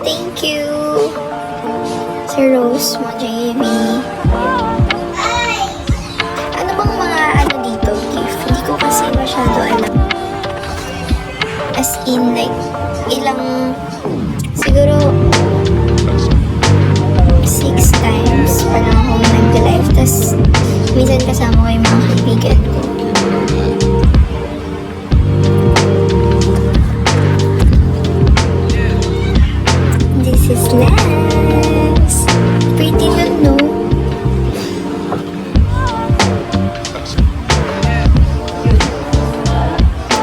Thank you, Sir Rose mo, JV. Ano bang mga ano dito, gift? Hindi ko kasi masyado alam. As in, like, ilang, siguro, 6 times pa lang ako nag-live. Tapos, minsan kasama ko yung mga kaibigan ko. This is Lex. Pretty nun, no?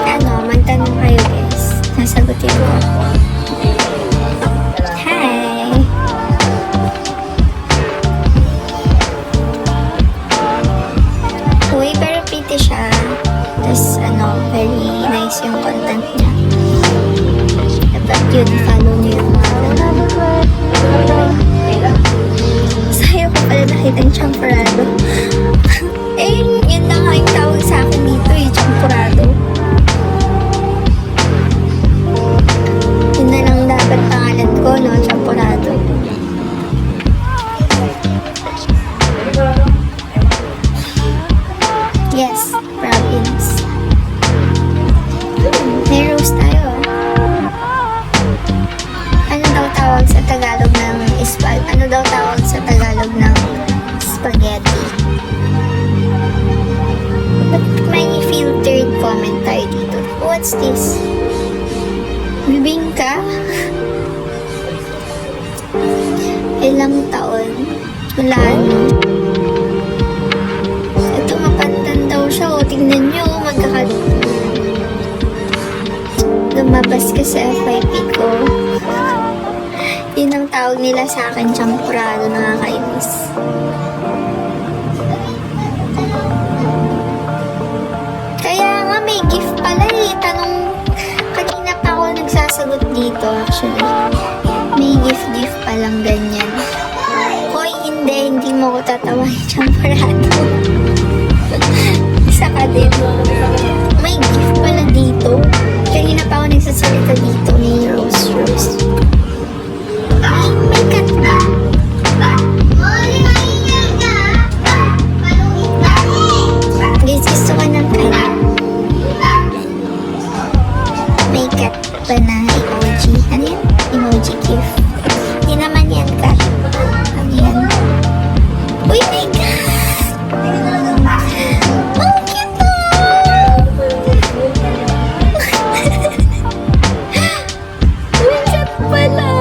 Ano, magtanong kayo, guys. Nasagutin ko. Hi! Uy, pero pretty siya. Tapos, ano, very nice yung content niya. Dapat yun, follow niyo yung mga Sayo ko pala nakita yung champurado. Eh, yun na nga yung tawag sa akin dito eh, champurado. Yun na lang dapat pangalan ko, no? Champurado. Yes, province. May roast tayo. Ano daw tawag sa Tagalog ng Ano daw tawag sa Tagalog ng spaghetti? Ba't may filtered comment tayo dito? What's this? Bibingka? Ilang taon? Wala, no? Ito, mapandan daw siya. O, tignan nyo. Lumabas ka sa FYP ko. Yun ang tawag nila sa akin, champurado, nakakainis. Kaya nga, may gift pala eh. Kanina pa ako nagsasagot dito actually. May gift palang ganyan. Hoy, hindi mo ko tatawagin champurado. Isa ka din. May gift pala dito. Kanina pa ako nagsasalita dito ni Rose. May cat na. Guys, gusto ko ng cat. May cat pa na emoji. Ano yan? Emoji gift. Hindi naman yan cat. Ano yan? Uy, my God! Oh, cute po! May cat pala.